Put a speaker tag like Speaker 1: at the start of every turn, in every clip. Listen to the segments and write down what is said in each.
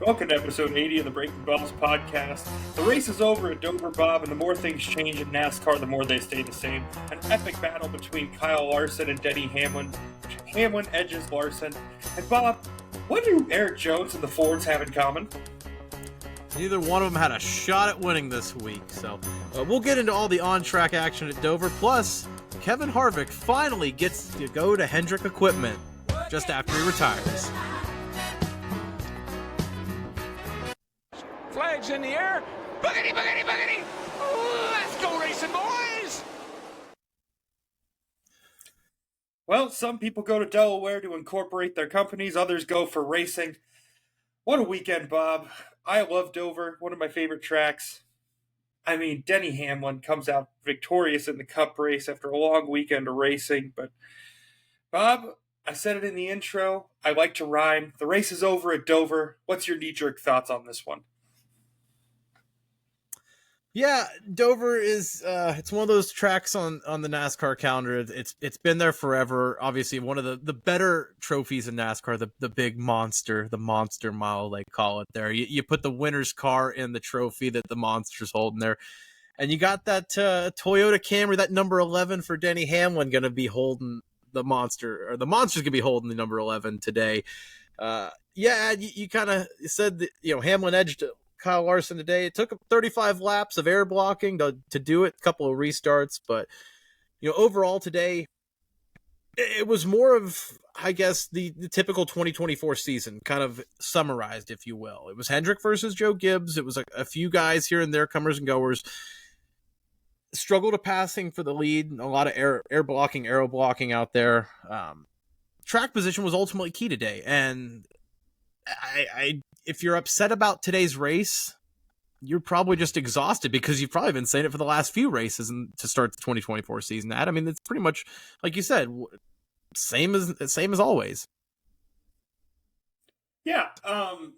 Speaker 1: Welcome to episode 80 of the Breaking Balls podcast. The race is over at Dover, Bob, and the more things change in NASCAR, the more they stay the same. An epic battle between Kyle Larson and Denny Hamlin. Hamlin edges Larson. And Bob, what do Eric Jones and the Fords have in common?
Speaker 2: Neither one of them had a shot at winning this week, so we'll get into all the on-track action at Dover. Plus, Kevin Harvick finally gets to go to Hendrick Equipment just after he retires.
Speaker 3: Flags in the air. Boogity, boogity, boogity. Let's go racing, boys.
Speaker 1: Well, some people go to Delaware to incorporate their companies. Others go for racing. What a weekend, Bob. I love Dover, one of my favorite tracks. I mean, Denny Hamlin comes out victorious in the Cup race after a long weekend of racing. But, Bob, I said it in the intro. I like to rhyme. The race is over at Dover. What's your knee-jerk thoughts on this one?
Speaker 2: Yeah, Dover is it's one of those tracks on the NASCAR calendar. It's been there forever. Obviously, one of the better trophies in NASCAR, the big monster, the Monster Mile, they call it there. You put the winner's car in the trophy that the monster's holding there. And you got that Toyota Camry, that number 11 for Denny Hamlin, going to be holding the monster, or the monster's going to be holding the number 11 today. You kind of said that, Hamlin edged Kyle Larson today. It took him 35 laps of air blocking to do it, a couple of restarts, but overall today it was more of, I guess, the typical 2024 season kind of summarized, if you will. It was Hendrick versus Joe Gibbs. It was a few guys here and there, comers and goers, struggled to passing for the lead. A lot of aero blocking out there. Track position was ultimately key today, and I if you're upset about today's race, you're probably just exhausted because you've probably been saying it for the last few races and to start the 2024 season. I mean, it's pretty much, like you said, same as always.
Speaker 1: Yeah,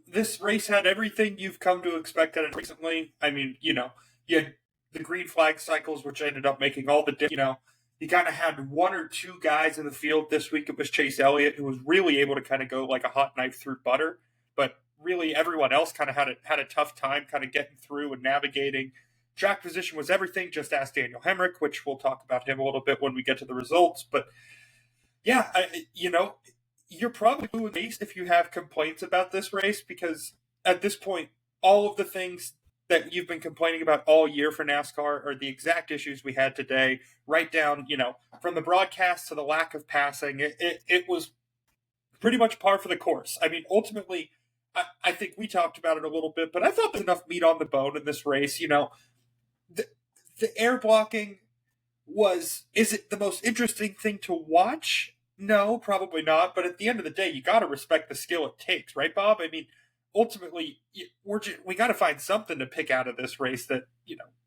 Speaker 1: this race had everything you've come to expect at it recently. I mean, you had the green flag cycles, which ended up making all the difference. You kind of had one or two guys in the field this week. It was Chase Elliott, who was really able to kind of go like a hot knife through butter. But really, everyone else kind of had a tough time kind of getting through and navigating. Track position was everything. Just ask Daniel Hemrick, which we'll talk about him a little bit when we get to the results. But yeah, you're probably blue and based if you have complaints about this race, because at this point, all of the things that you've been complaining about all year for NASCAR are the exact issues we had today, right down, from the broadcast to the lack of passing. It was pretty much par for the course. I mean, ultimately, I think we talked about it a little bit, but I thought there's enough meat on the bone in this race. The air blocking is it the most interesting thing to watch? No, probably not. But at the end of the day, you got to respect the skill it takes, right, Bob? I mean, ultimately, we got to find something to pick out of this race that,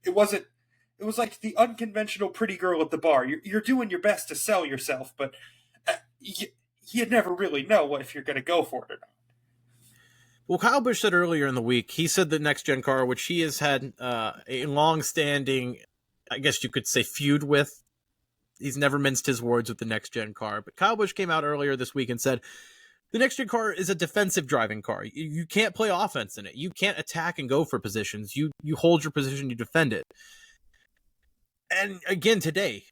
Speaker 1: it wasn't. It was like the unconventional pretty girl at the bar. You're doing your best to sell yourself, but you never really know if you're going to go for it or not.
Speaker 2: Well, Kyle Busch said earlier in the week, he said the next gen car, which he has had a long-standing, I guess you could say, feud with. He's never minced his words with the next gen car. But Kyle Busch came out earlier this week and said, the next gen car is a defensive driving car. You can't play offense in it. You can't attack and go for positions. You hold your position, you defend it. And again, today,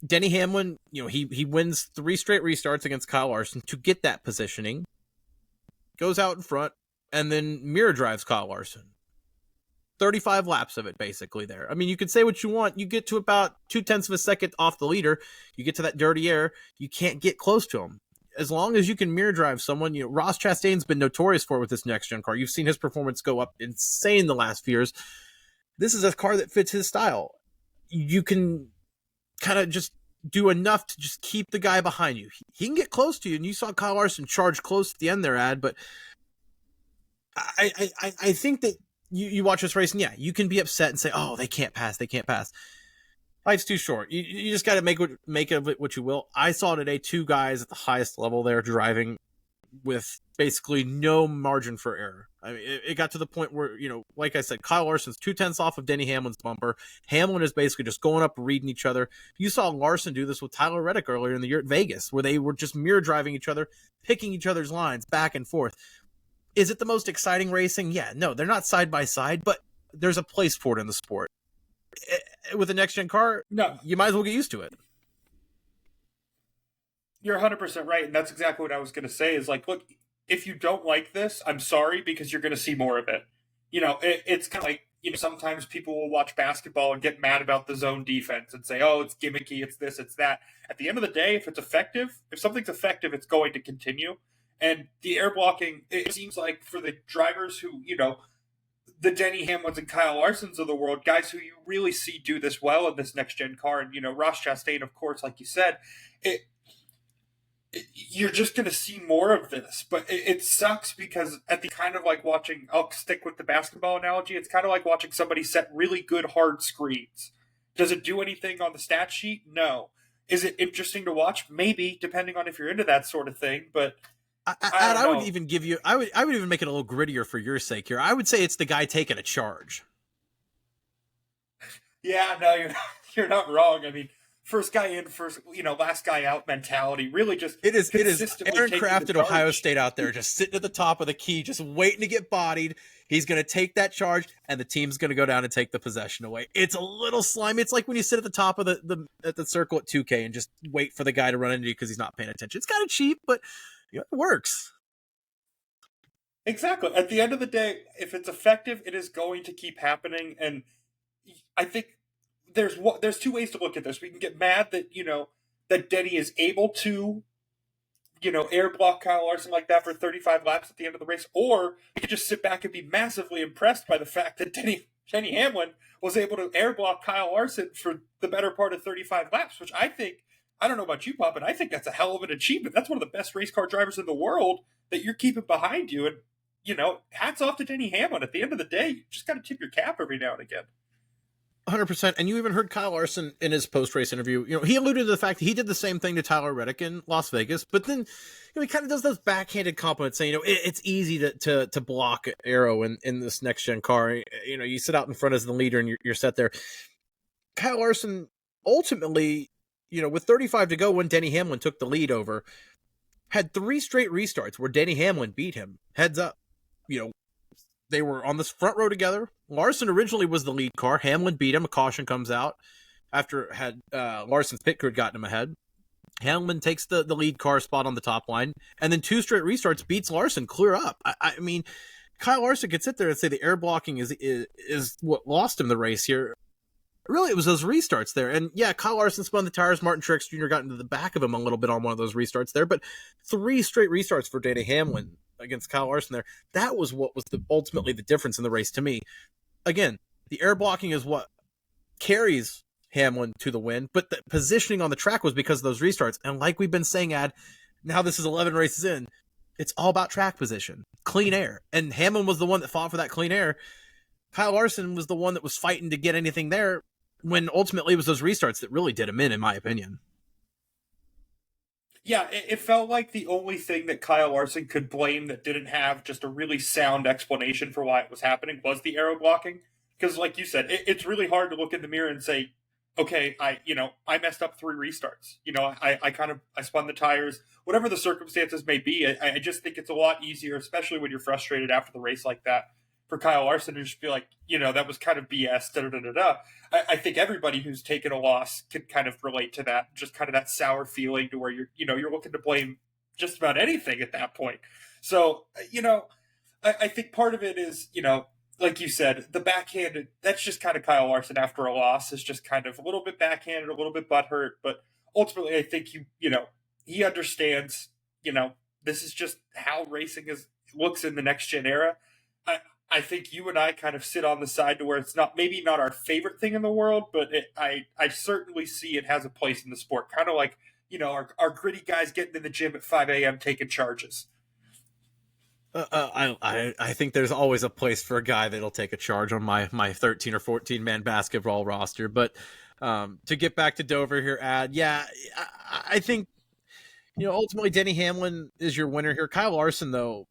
Speaker 2: Denny Hamlin, he wins 3 straight restarts against Kyle Larson to get that positioning, goes out in front, and then mirror drives Kyle Larson. 35 laps of it, basically, there. I mean, you could say what you want. You get to about 0.2 of a second off the leader. You get to that dirty air. You can't get close to him. As long as you can mirror drive someone, Ross Chastain's been notorious for it with this next-gen car. You've seen his performance go up insane the last few years. This is a car that fits his style. You can kind of just do enough to just keep the guy behind you. He can get close to you, and you saw Kyle Larson charge close at the end there, but I think that you watch this race, and yeah, you can be upset and say, oh, they can't pass. Life's too short. You just got to make of it what you will. I saw today 2 guys at the highest level there driving with basically no margin for error. I mean, it got to the point where, like I said, Kyle Larson's 0.2 off of Denny Hamlin's bumper. Hamlin is basically just going up, reading each other. You saw Larson do this with Tyler Reddick earlier in the year at Vegas, where they were just mirror driving each other, picking each other's lines back and forth. Is it the most exciting racing? Yeah, no, they're not side by side, but there's a place for it in the sport. With a next-gen car,
Speaker 1: No,
Speaker 2: you might as well get used to it.
Speaker 1: you're 100% right, and that's exactly what I was going to say. Is like, look, if you don't like this, I'm sorry, because you're going to see more of it. It's kind of like, sometimes people will watch basketball and get mad about the zone defense and say, oh, it's gimmicky, it's this, it's that. At the end of the day, if something's effective, it's going to continue. And the air blocking, it seems like for the drivers who, the Denny Hamlins and Kyle Larsons of the world, guys who you really see do this well in this next gen car, and Ross Chastain, of course, like you said, you're just going to see more of this. But it sucks because at the kind of like watching, I'll stick with the basketball analogy, it's kind of like watching somebody set really good hard screens. Does it do anything on the stat sheet? No. Is it interesting to watch? Maybe, depending on if you're into that sort of thing, but
Speaker 2: I would even give you, I would even make it a little grittier for your sake here. I would say it's the guy taking a charge.
Speaker 1: Yeah, no, you're not wrong. I mean, first guy in, last guy out mentality. Really, just
Speaker 2: it is Aaron Kraft at Ohio
Speaker 1: charge.
Speaker 2: State out there, just sitting at the top of the key, just waiting to get bodied. He's going to take that charge, and the team's going to go down and take the possession away. It's a little slimy. It's like when you sit at the top of the circle at 2K and just wait for the guy to run into you because he's not paying attention. It's kind of cheap, but it works.
Speaker 1: Exactly. At the end of the day, if it's effective, it is going to keep happening. And I think there's two ways to look at this. We can get mad that that Denny is able to air block Kyle Larson like that for 35 laps at the end of the race, or you could just sit back and be massively impressed by the fact that Denny Hamlin was able to air block Kyle Larson for the better part of 35 laps, which I don't know about you, Pop, but I think that's a hell of an achievement. That's one of the best race car drivers in the world that you're keeping behind you. And, hats off to Denny Hamlin. At the end of the day, you just got to tip your cap every now and again.
Speaker 2: 100%. And you even heard Kyle Larson in his post-race interview. He alluded to the fact that he did the same thing to Tyler Reddick in Las Vegas, but then he kind of does those backhanded compliments saying, it's easy to block aero in this next-gen car. You sit out in front as the leader and you're set there. Kyle Larson ultimately, with 35 to go when Denny Hamlin took the lead over, had 3 straight restarts where Denny Hamlin beat him. Heads up. They were on this front row together. Larson originally was the lead car. Hamlin beat him. A caution comes out after Larson's pit crew had gotten him ahead. Hamlin takes the lead car spot on the top line, and then 2 straight restarts beats Larson clear up. I mean, Kyle Larson could sit there and say the air blocking is what lost him the race here. Really, it was those restarts there. And yeah, Kyle Larson spun the tires. Martin Truex Jr. got into the back of him a little bit on one of those restarts there, but 3 straight restarts for Denny Hamlin against Kyle Larson there. That was what was ultimately the difference in the race to me. Again, the air blocking is what carries Hamlin to the win, but the positioning on the track was because of those restarts. And like we've been saying, now this is 11 races in, it's all about track position, clean air. And Hamlin was the one that fought for that clean air. Kyle Larson was the one that was fighting to get anything there, when ultimately it was those restarts that really did him in my opinion.
Speaker 1: Yeah, it felt like the only thing that Kyle Larson could blame that didn't have just a really sound explanation for why it was happening was the aero blocking. Because like you said, it's really hard to look in the mirror and say, okay, I messed up 3 restarts. I spun the tires, whatever the circumstances may be. I just think it's a lot easier, especially when you're frustrated after the race like that, for Kyle Larson to just be like, that was kind of BS, da-da-da-da-da. I think everybody who's taken a loss can kind of relate to that, just kind of that sour feeling to where you're looking to blame just about anything at that point. So, I think part of it is, like you said, the backhanded, that's just kind of Kyle Larson after a loss is just kind of a little bit backhanded, a little bit butthurt, but ultimately I think he understands, this is just how racing looks in the next gen era. I think you and I kind of sit on the side to where it's maybe not our favorite thing in the world, but I certainly see it has a place in the sport. Kind of like, our gritty guys getting in the gym at 5 a.m. taking charges.
Speaker 2: I think there's always a place for a guy that'll take a charge on my 13 or 14 man basketball roster. But to get back to Dover here, I think, ultimately Denny Hamlin is your winner here. Kyle Larson, though,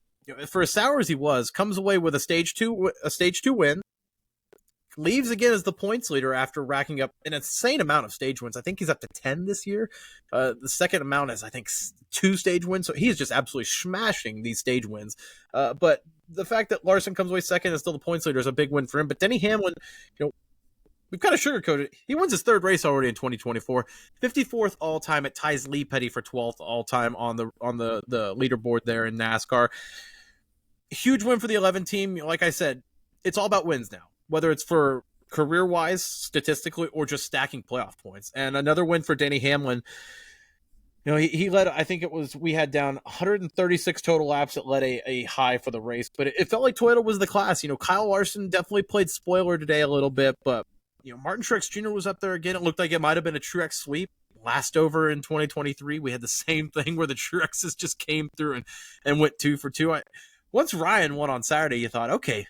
Speaker 2: for as sour as he was, comes away with a stage two win, leaves again as the points leader after racking up an insane amount of stage wins. I think he's up to 10 this year. The second amount is, I think, 2 stage wins. So he's just absolutely smashing these stage wins. But the fact that Larson comes away second and still the points leader is a big win for him. But Denny Hamlin, we've kind of sugarcoated it. He wins his 3rd race already in 2024. 54th all time. It ties Lee Petty for 12th all time on the leaderboard there in NASCAR. Huge win for the 11 team. Like I said, it's all about wins now, whether it's for career-wise, statistically, or just stacking playoff points. And another win for Denny Hamlin. He led, I think it was, we had down 136 total laps. It led a high for the race, but it felt like Toyota was the class. Kyle Larson definitely played spoiler today a little bit, but Martin Truex Jr. was up there again. It looked like it might have been a Truex sweep. Last over in 2023, we had the same thing where the Truexes just came through and went 2 for 2. Once Ryan won on Saturday, you thought, okay,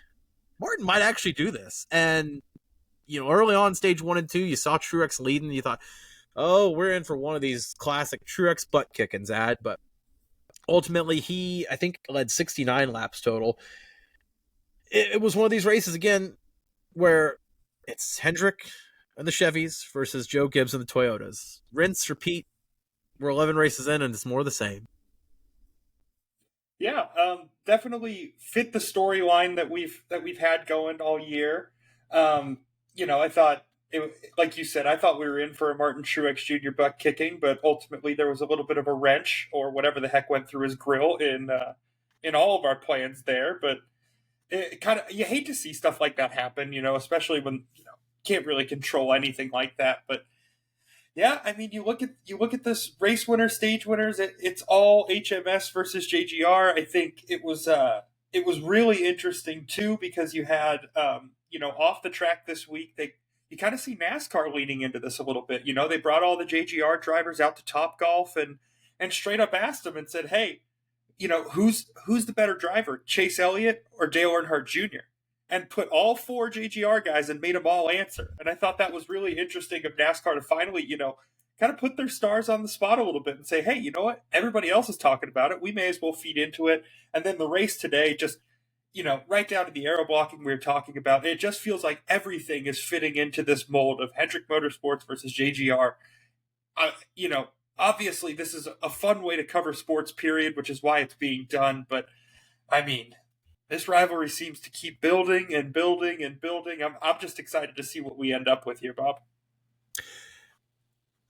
Speaker 2: Martin might actually do this. And, early on, stage 1 and 2, you saw Truex leading. You thought, oh, we're in for one of these classic Truex butt kickings, but ultimately he, I think, led 69 laps total. It was one of these races, again, where it's Hendrick and the Chevys versus Joe Gibbs and the Toyotas. Rinse, repeat. We're 11 races in, and it's more the same.
Speaker 1: Yeah, definitely fit the storyline that we've had going all year. I thought, like you said, I thought we were in for a Martin Truex Jr. butt kicking, but ultimately there was a little bit of a wrench or whatever the heck went through his grill in all of our plans there. But it kind of, you hate to see stuff like that happen, especially when can't really control anything like that. But yeah, I mean, you look at this race winner, stage winners. It's all HMS versus JGR. I think it was really interesting too because you had off the track this week you kind of see NASCAR leading into this a little bit. They brought all the JGR drivers out to Topgolf and straight up asked them and said, hey, who's the better driver, Chase Elliott or Dale Earnhardt Jr.? And put all 4 JGR guys and made them all answer. And I thought that was really interesting of NASCAR to finally, kind of put their stars on the spot a little bit and say, hey, you know what? Everybody else is talking about it. We may as well feed into it. And then the race today just, right down to the aeroblocking we were talking about, it just feels like everything is fitting into this mold of Hendrick Motorsports versus JGR. Obviously this is a fun way to cover sports, period, which is why it's being done. But, I mean, this rivalry seems to keep building and building and building. I'm just excited to see what we end up with here, Bob.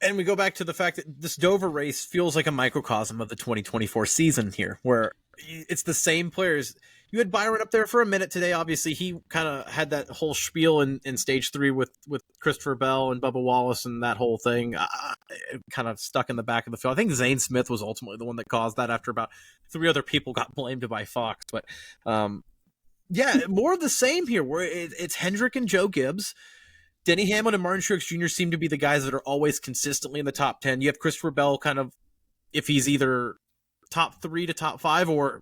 Speaker 2: And we go back to the fact that this Dover race feels like a microcosm of the 2024 season here, where it's the same players. You had Byron up there for a minute today. Obviously, he kind of had that whole spiel in stage 3 with Christopher Bell and Bubba Wallace and that whole thing kind of stuck in the back of the field. I think Zane Smith was ultimately the one that caused that after about 3 other people got blamed by Fox. But yeah, more of the same here, where it's Hendrick and Joe Gibbs. Denny Hamlin and Martin Truex Jr. seem to be the guys that are always consistently in the top 10. You have Christopher Bell kind of, if he's either top 3 to top 5 or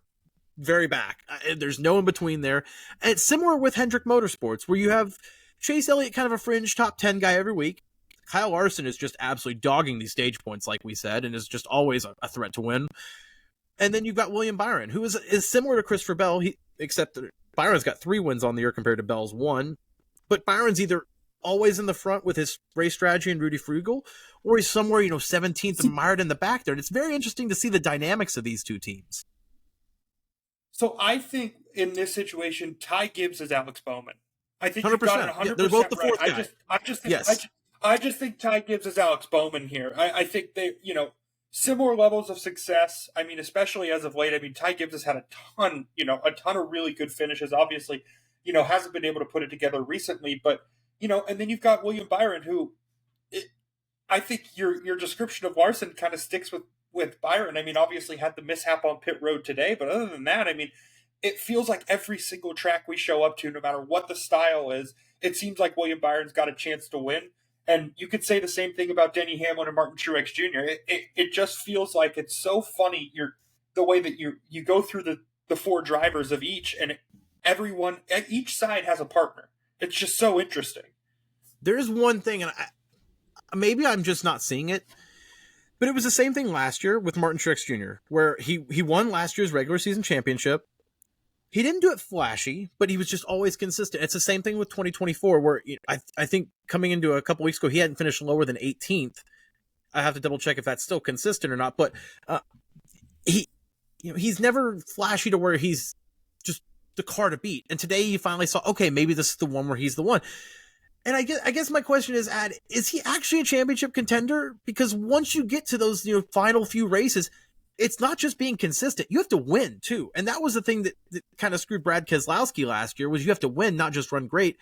Speaker 2: very back. There's no in between there. And it's similar with Hendrick Motorsports, where you have Chase Elliott, kind of a fringe top 10 guy every week. Kyle Larson is just absolutely dogging these stage points, like we said, and is just always a threat to win. And then you've got William Byron, who is similar to Christopher Bell, except that Byron's got 3 wins on the year compared to Bell's 1. But Byron's either always in the front with his race strategy and Rudy Frugal, or he's somewhere, 17th and mired in the back there. And it's very interesting to see the dynamics of these two teams.
Speaker 1: So I think in this situation, Ty Gibbs is Alex Bowman. I think
Speaker 2: 100%.
Speaker 1: you've got it 100%
Speaker 2: Yeah, they're both the fourth
Speaker 1: right.
Speaker 2: guy.
Speaker 1: I just think Ty Gibbs is Alex Bowman here. I think they, similar levels of success. I mean, especially as of late. I mean, Ty Gibbs has had a ton of really good finishes. Obviously, hasn't been able to put it together recently, but and then you've got William Byron, who I think your description of Larson kind of sticks with Byron. I mean, obviously had the mishap on pit road today, but other than that, I mean, it feels like every single track we show up to, no matter what the style is, it seems like William Byron's got a chance to win. And you could say the same thing about Denny Hamlin and Martin Truex Jr. It just feels like it's so funny the way that you go through the 4 drivers of each, and each side has a partner. It's just so interesting.
Speaker 2: There is one thing, and maybe I'm just not seeing it, but it was the same thing last year with Martin Truex Jr., where he won last year's regular season championship. He didn't do it flashy, but he was just always consistent. It's the same thing with 2024, where I think coming into a couple weeks ago, he hadn't finished lower than 18th. I have to double check if that's still consistent or not, but he's never flashy to where he's just the car to beat. And today you finally saw, okay, maybe this is the one where he's the one. And I guess my question is he actually a championship contender? Because once you get to those final few races, it's not just being consistent. You have to win too. And that was the thing that kind of screwed Brad Keselowski last year, was you have to win, not just run great.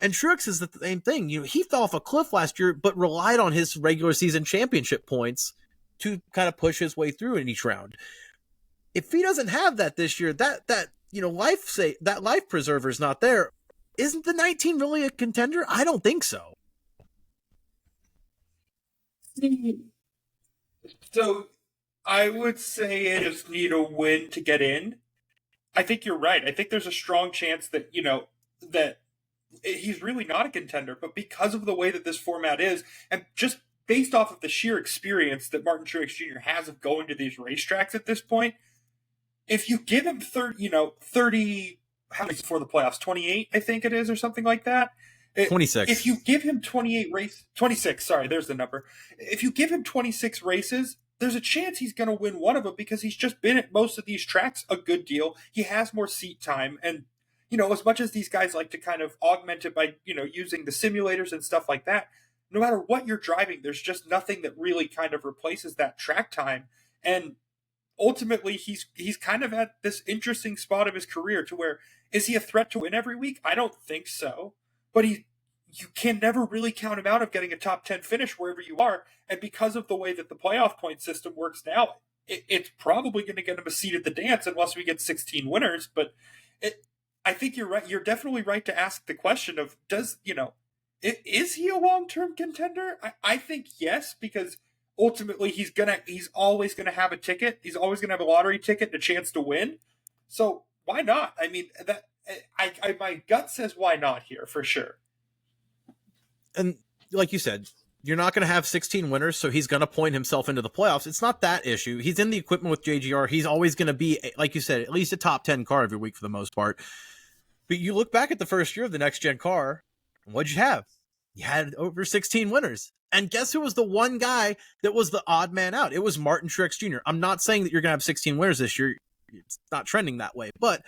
Speaker 2: And Truex is the same thing. He fell off a cliff last year, but relied on his regular season championship points to kind of push his way through in each round. If he doesn't have that this year, that life preserver is not there. Isn't the 19 really a contender? I don't think so.
Speaker 1: So I would say it just need a win to get in. I think you're right. I think there's a strong chance that, that he's really not a contender, but because of the way that this format is, and just based off of the sheer experience that Martin Truex Jr. has of going to these racetracks at this point, if you give him 30, how many before the playoffs? 28, I think it is, or something like that.
Speaker 2: 26.
Speaker 1: If you give him 26, sorry, there's the number. If you give him 26 races, there's a chance he's going to win one of them because he's just been at most of these tracks a good deal. He has more seat time. And, as much as these guys like to kind of augment it by, using the simulators and stuff like that, no matter what you're driving, there's just nothing that really kind of replaces that track time. And ultimately, he's kind of at this interesting spot of his career to where, is he a threat to win every week? I don't think so. But you can never really count him out of getting a top 10 finish wherever you are. And because of the way that the playoff point system works now, it's probably going to get him a seat at the dance unless we get 16 winners. But I think you're right. You're definitely right to ask the question of, is he a long-term contender? I think yes, because ultimately he's always gonna have a ticket. He's always gonna have a lottery ticket and a chance to win. So why not? I mean, my gut says why not here for sure.
Speaker 2: And like you said, you're not going to have 16 winners, so he's going to point himself into the playoffs. It's not that issue. He's in the equipment with JGR. He's always going to be, like you said, at least a top 10 car every week for the most part. But you look back at the first year of the next gen car, and what'd you have? You had over 16 winners. And guess who was the one guy that was the odd man out? It was Martin Truex Jr. I'm not saying that you're going to have 16 winners this year. It's not trending that way. But,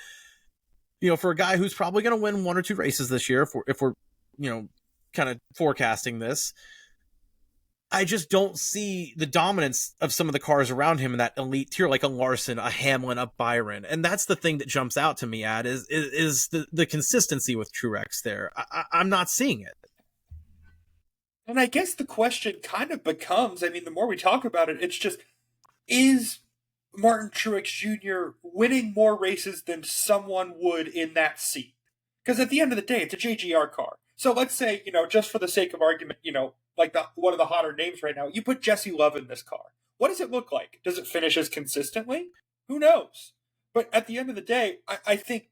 Speaker 2: for a guy who's probably going to win one or two races this year, if we're kind of forecasting this, I just don't see the dominance of some of the cars around him in that elite tier, like a Larson, a Hamlin, a Byron. And that's the thing that jumps out to me is the consistency with Truex there. I'm not seeing it.
Speaker 1: And I guess the question kind of becomes, the more we talk about it, it's just, is Martin Truex Jr. winning more races than someone would in that seat? Because at the end of the day, it's a JGR car. So let's say, just for the sake of argument, like one of the hotter names right now, you put Jesse Love in this car. What does it look like? Does it finish as consistently? Who knows? But at the end of the day, I think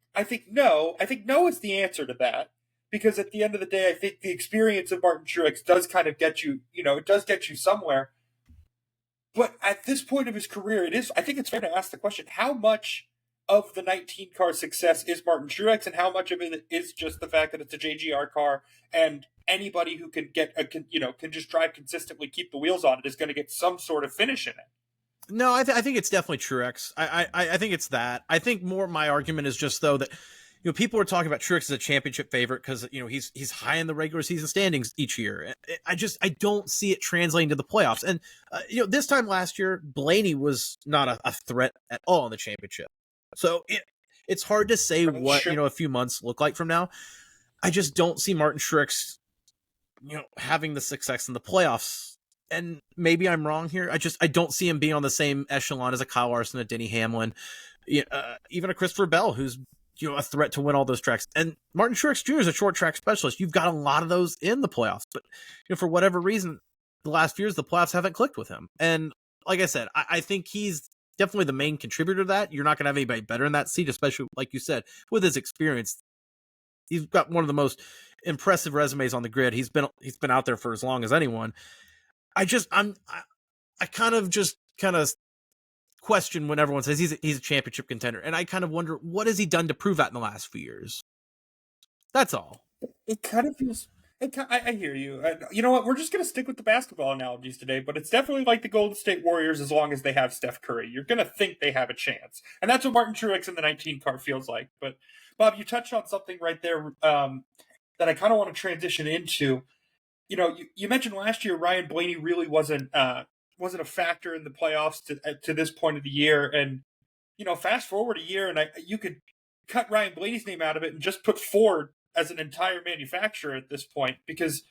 Speaker 1: no. I think no is the answer to that. Because at the end of the day, I think the experience of Martin Truex does kind of get you, it does get you somewhere. But at this point of his career, I think it's fair to ask the question, how much of the 19 car success is Martin Truex and how much of it is just the fact that it's a JGR car and anybody who can can just drive consistently, keep the wheels on it is going to get some sort of finish in it.
Speaker 2: No, I think it's definitely Truex. I think it's that. I think more my argument is just though that, people are talking about Truex as a championship favorite because, he's high in the regular season standings each year. I don't see it translating to the playoffs. And, this time last year, Blaney was not a threat at all in the championship. So it's hard to say what, a few months look like from now. I just don't see Martin Truex, having the success in the playoffs. And maybe I'm wrong here. I don't see him being on the same echelon as a Kyle Larson, a Denny Hamlin, even a Christopher Bell, who's, a threat to win all those tracks. And Martin Truex Jr. is a short track specialist. You've got a lot of those in the playoffs. But, for whatever reason, the last few years, the playoffs haven't clicked with him. And like I said, I think he's definitely the main contributor to that. You're not going to have anybody better in that seat, especially, like you said, with his experience. He's got one of the most impressive resumes on the grid. He's been out there for as long as anyone. I kind of question when everyone says he's a championship contender. And I kind of wonder, what has he done to prove that in the last few years? That's all.
Speaker 1: It kind of feels. I hear you. You know what? We're just going to stick with the basketball analogies today, but it's definitely like the Golden State Warriors as long as they have Steph Curry. You're going to think they have a chance. And that's what Martin Truex in the 19 car feels like. But, Bob, you touched on something right there that I kind of want to transition into. You know, you mentioned last year Ryan Blaney really wasn't a factor in the playoffs to this point of the year. And, you know, fast forward a year, and you could cut Ryan Blaney's name out of it and just put Ford as an entire manufacturer at this point, because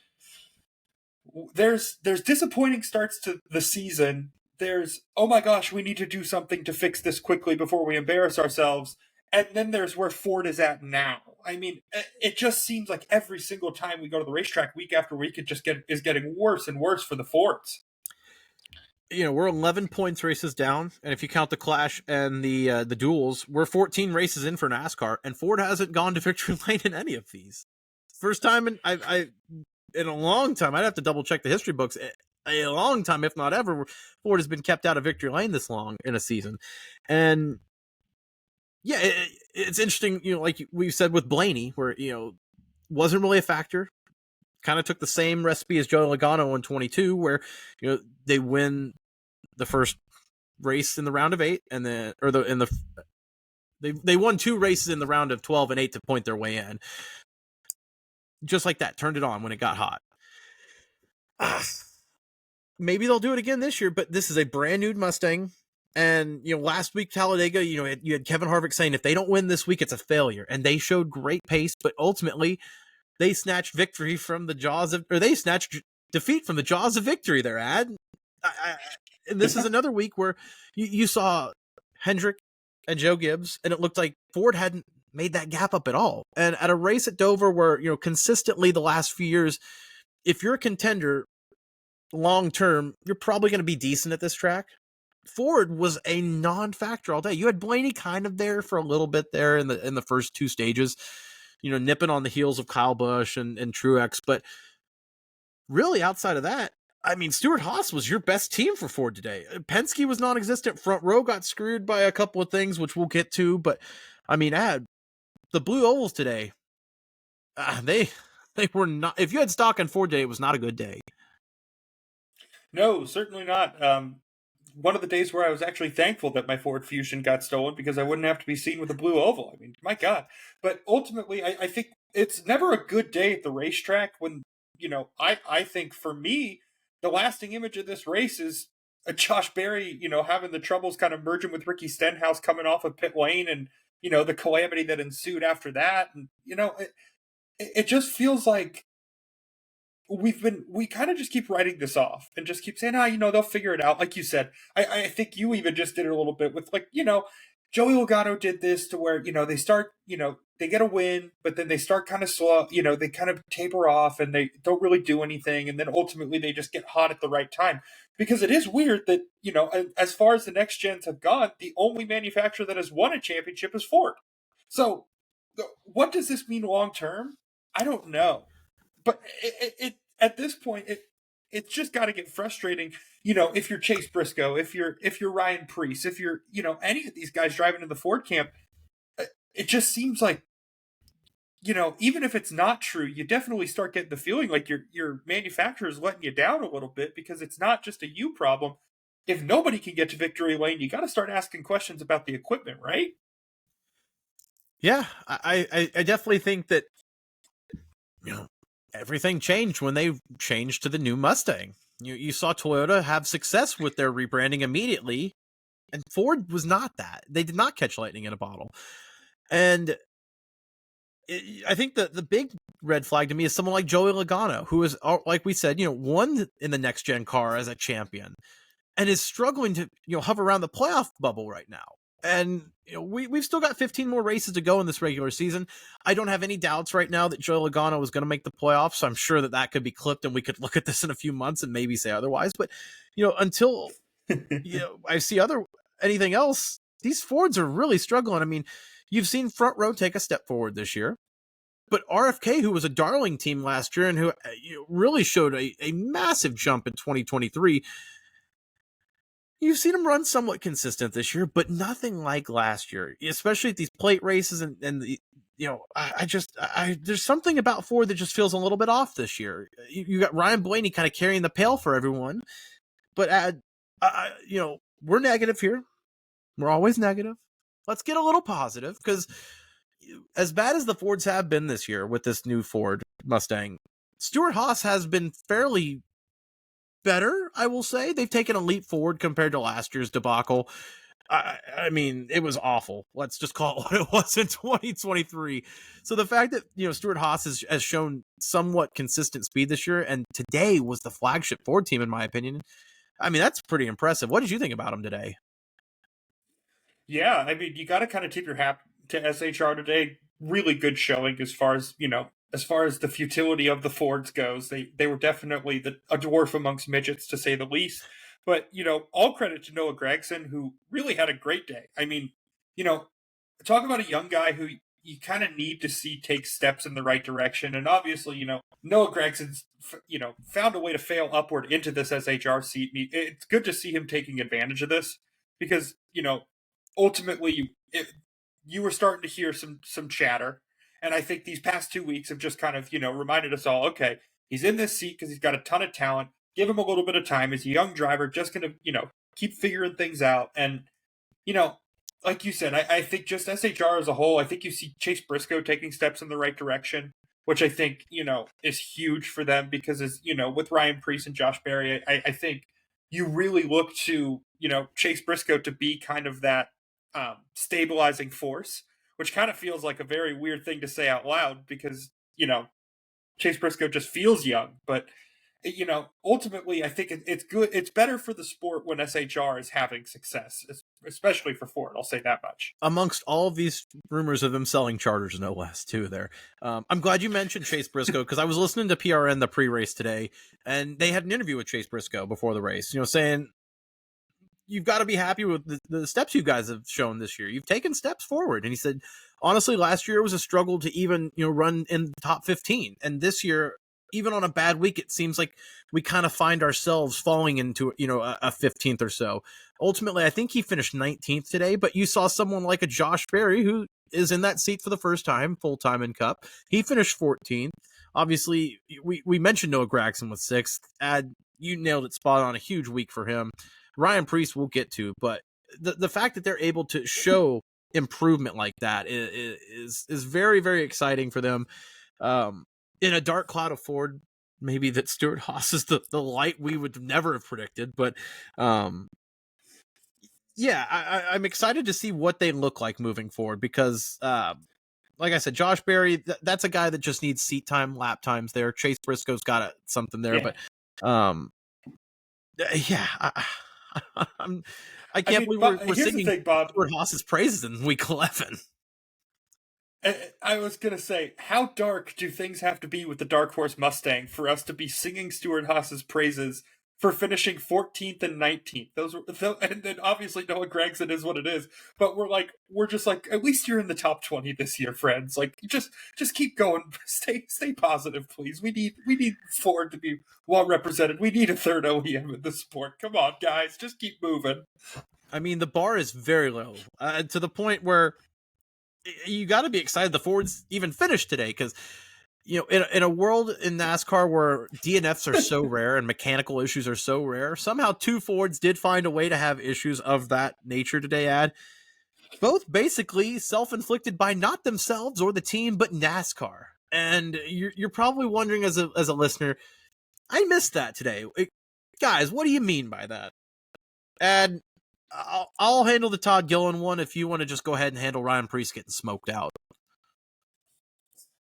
Speaker 1: there's disappointing starts to the season. There's, oh my gosh, we need to do something to fix this quickly before we embarrass ourselves. And then there's where Ford is at now. I mean, it just seems like every single time we go to the racetrack week after week, it just is getting worse and worse for the Fords.
Speaker 2: You know, we're 11 points races down, and if you count the Clash and the duels, we're 14 races in for NASCAR, and Ford hasn't gone to victory lane in any of these. First time in a long time. I'd have to double check the history books. A long time, if not ever, Ford has been kept out of victory lane this long in a season. And yeah, it's interesting, you know, like we said with Blaney, where, you know, wasn't really a factor. Kind of took the same recipe as Joe Logano in 22, where, you know, they win the first race in the round of 8, and then they won 2 races in the round of 12 and 8 to point their way in. Just like that, turned it on when it got hot. Maybe they'll do it again this year, but this is a brand new Mustang. And, you know, last week, Talladega, you know, you had Kevin Harvick saying if they don't win this week, it's a failure. And they showed great pace, but ultimately they snatched victory from the jaws of, or they snatched defeat from the jaws of victory there, Ad. And this is another week where you saw Hendrick and Joe Gibbs, and it looked like Ford hadn't made that gap up at all. And at a race at Dover where, you know, consistently the last few years, if you're a contender long-term, you're probably going to be decent at this track. Ford was a non-factor all day. You had Blaney kind of there for a little bit there in the first 2 stages, you know, nipping on the heels of Kyle Busch and Truex. But really outside of that, I mean, Stewart-Haas was your best team for Ford today. Penske was non-existent. Front row got screwed by a couple of things, which we'll get to. But, I mean, the Blue Ovals today, they were not... If you had stock on Ford today, it was not a good day.
Speaker 1: No, certainly not. One of the days where I was actually thankful that my Ford Fusion got stolen because I wouldn't have to be seen with a blue oval. I mean, my God. But ultimately, I think it's never a good day at the racetrack when, you know, I think for me, the lasting image of this race is Josh Berry, you know, having the troubles kind of merging with Ricky Stenhouse coming off of pit lane, and, you know, the calamity that ensued after that. And, you know, it just feels like we kind of just keep writing this off and just keep saying, you know, they'll figure it out. Like you said, I think you even just did it a little bit with, like, you know, Joey Logano did this to where, you know, they start, you know, they get a win, but then they start kind of slow, you know, they kind of taper off and they don't really do anything. And then ultimately they just get hot at the right time, because it is weird that, you know, as far as the next gens have gone, the only manufacturer that has won a championship is Ford. So what does this mean long-term? I don't know. But it at this point, it's just got to get frustrating. You know, if you're Chase Briscoe, if you're Ryan Preece, if you're, you know, any of these guys driving in the Ford camp, it just seems like, you know, even if it's not true, you definitely start getting the feeling like your manufacturer is letting you down a little bit, because it's not just a you problem. If nobody can get to victory lane, you got to start asking questions about the equipment, right?
Speaker 2: Yeah, I definitely think that, you know, everything changed when they changed to the new Mustang. You saw Toyota have success with their rebranding immediately, and Ford was not that. They did not catch lightning in a bottle. And I think the big red flag to me is someone like Joey Logano, who is, like we said, you know, won in the next gen car as a champion and is struggling to, you know, hover around the playoff bubble right now. And, you know, we've still got 15 more races to go in this regular season. I don't have any doubts right now that Joey Logano is going to make the playoffs. So I'm sure that could be clipped and we could look at this in a few months and maybe say otherwise. But, you know, until you know, I see anything else, these Fords are really struggling. I mean, you've seen Front Row take a step forward this year, but RFK, who was a darling team last year and who, you know, really showed a massive jump in 2023, You've seen him run somewhat consistent this year, but nothing like last year, especially at these plate races and the, there's something about Ford that just feels a little bit off this year. You got Ryan Blaney kind of carrying the pail for everyone, but we're negative here. We're always negative. Let's get a little positive, because as bad as the Fords have been this year with this new Ford Mustang, Stewart-Haas has been fairly better, I will say. They've taken a leap forward compared to last year's debacle. I mean, it was awful. Let's just call it what it was in 2023. So the fact that, Stewart-Haas has shown somewhat consistent speed this year, and today was the flagship Ford team, in my opinion. I mean, that's pretty impressive. What did you think about him today?
Speaker 1: Yeah, I mean, you got to kind of tip your hat to SHR today. Really good showing as far as, as far as the futility of the Fords goes. They were definitely a dwarf amongst midgets, to say the least. But, all credit to Noah Gragson, who really had a great day. I mean, talk about a young guy who you kind of need to see take steps in the right direction. And obviously, Noah Gregson's, found a way to fail upward into this SHR seat. It's good to see him taking advantage of this because, ultimately you were starting to hear some chatter. And I think these past 2 weeks have just kind of, reminded us all, okay, he's in this seat because he's got a ton of talent. Give him a little bit of time. He's a young driver, just going to, keep figuring things out. And, like you said, I think just SHR as a whole, I think you see Chase Briscoe taking steps in the right direction, which I think, is huge for them because, as with Ryan Preece and Josh Berry, I think you really look to, Chase Briscoe to be kind of that stabilizing force, which kind of feels like a very weird thing to say out loud because, Chase Briscoe just feels young. But, ultimately, I think it's good. It's better for the sport when SHR is having success, especially for Ford. I'll say that much.
Speaker 2: Amongst all of these rumors of them selling charters, no less, too, there. I'm glad you mentioned Chase Briscoe because I was listening to PRN, the pre-race today, and they had an interview with Chase Briscoe before the race, saying, you've got to be happy with the steps you guys have shown this year. You've taken steps forward. And he said, honestly, last year was a struggle to even, run in the top 15. And this year, even on a bad week, it seems like we kind of find ourselves falling into, a 15th or so. Ultimately, I think he finished 19th today, but you saw someone like a Josh Berry who is in that seat for the first time, full-time in Cup. He finished 14th. Obviously, we mentioned Noah Gragson with 6th. You nailed it spot on, a huge week for him. Ryan Preece we'll get to, but the fact that they're able to show improvement like that is very, very exciting for them. In a dark cloud of Ford, maybe that Stewart-Haas is the light we would never have predicted, but I'm excited to see what they look like moving forward because, like I said, Josh Berry, that's a guy that just needs seat time, lap times there. Chase Briscoe's got something there, but I can't believe we're singing Stewart-Haas's praises in week 11.
Speaker 1: I was going to say, how dark do things have to be with the Dark Horse Mustang for us to be singing Stewart-Haas's praises for finishing 14th and 19th? And then obviously Noah Gragson is what it is, but we're just like, at least you're in the top 20 this year, friends. Like, just keep going. Stay positive, please. We need Ford to be well represented. We need a third OEM in the sport. Come on, guys, just keep moving.
Speaker 2: I mean, the bar is very low to the point where you got to be excited the Fords even finished today because, in a world in NASCAR where DNFs are so rare and mechanical issues are so rare, somehow 2 Fords did find a way to have issues of that nature today, both basically self-inflicted by not themselves or the team, but NASCAR. And you're probably wondering as a listener, I missed that today. Guys, what do you mean by that? And I'll handle the Todd Gilliland one if you want to just go ahead and handle Ryan Preece getting smoked out.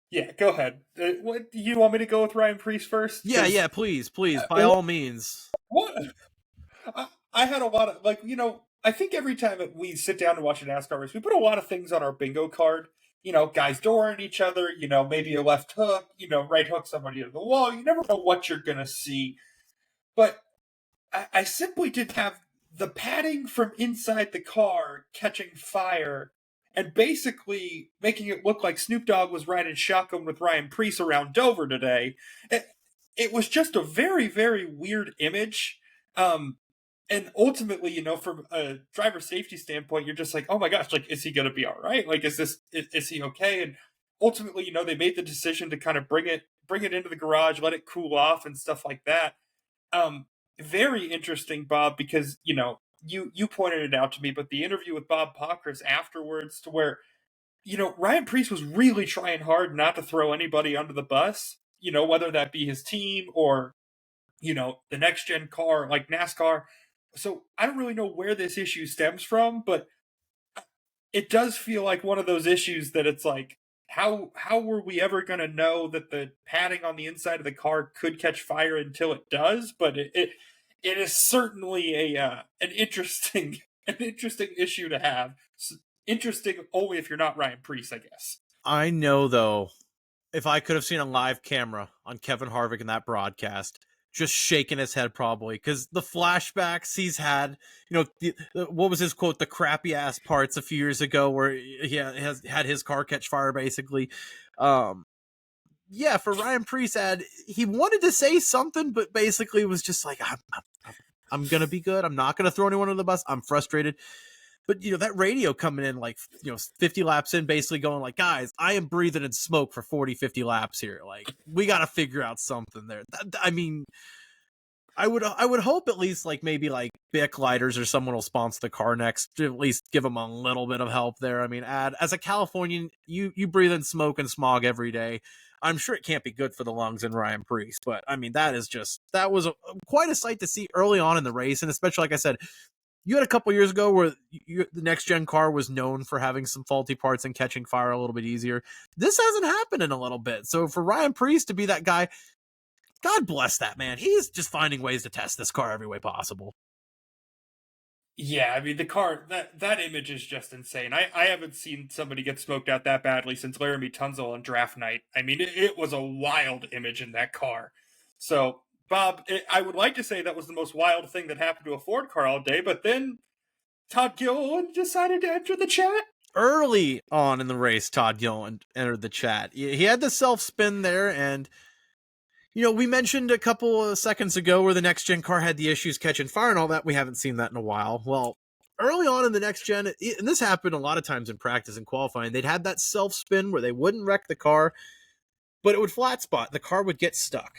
Speaker 1: Yeah, go ahead. What do you want me to go with Ryan Preece first?
Speaker 2: Yeah, please, by all means.
Speaker 1: What? I had a lot of I think every time that we sit down to watch a NASCAR race, we put a lot of things on our bingo card. Guys dooring each other. Maybe a left hook. Right hook somebody into the wall. You never know what you're gonna see. But I simply didn't have the padding from inside the car catching fire and basically making it look like Snoop Dogg was riding shotgun with Ryan Preece around Dover today. It was just a very, very weird image. And ultimately, from a driver safety standpoint, you're just like, oh my gosh, like, is he going to be all right? Like, is he okay? And ultimately, they made the decision to kind of bring it into the garage, let it cool off and stuff like that. Very interesting, Bob, because, you pointed it out to me, but the interview with Bob Pockris afterwards, to where, Ryan Preece was really trying hard not to throw anybody under the bus, whether that be his team or, the next gen car like NASCAR. So I don't really know where this issue stems from, but it does feel like one of those issues that it's like, how were we ever going to know that the padding on the inside of the car could catch fire until it does? But it is certainly an interesting issue to have. Interesting only if you're not Ryan Preece, I guess.
Speaker 2: I know, though, if I could have seen a live camera on Kevin Harvick in that broadcast, just shaking his head probably, because the flashbacks he's had, what was his quote, the crappy ass parts a few years ago where he has had his car catch fire, basically. Yeah, for Ryan Preece, he wanted to say something, but basically was just like, I'm going to be good. I'm not going to throw anyone under the bus. I'm frustrated. But, that radio coming in 50 laps in, basically going like, guys, I am breathing in smoke for 40, 50 laps here. Like, we got to figure out something there. I mean, I would hope at least maybe Bic Lighters or someone will sponsor the car next to at least give them a little bit of help there. I mean, as a Californian, you breathe in smoke and smog every day. I'm sure it can't be good for the lungs in Ryan Preece, but I mean, that was quite a sight to see early on in the race. And especially, like I said, you had a couple years ago where the next-gen car was known for having some faulty parts and catching fire a little bit easier. This hasn't happened in a little bit. So for Ryan Preece to be that guy, God bless that man. He's just finding ways to test this car every way possible.
Speaker 1: Yeah, I mean, the car, that image is just insane. I haven't seen somebody get smoked out that badly since Laramie Tunzel on draft night. I mean, it was a wild image in that car. So... Bob, I would like to say that was the most wild thing that happened to a Ford car all day, but then Todd Gilliland decided to enter the chat.
Speaker 2: Early on in the race, Todd Gilliland entered the chat. He had the self-spin there, and, we mentioned a couple of seconds ago where the next-gen car had the issues catching fire and all that. We haven't seen that in a while. Well, early on in the next-gen, and this happened a lot of times in practice and qualifying, they'd had that self-spin where they wouldn't wreck the car, but it would flat spot. The car would get stuck.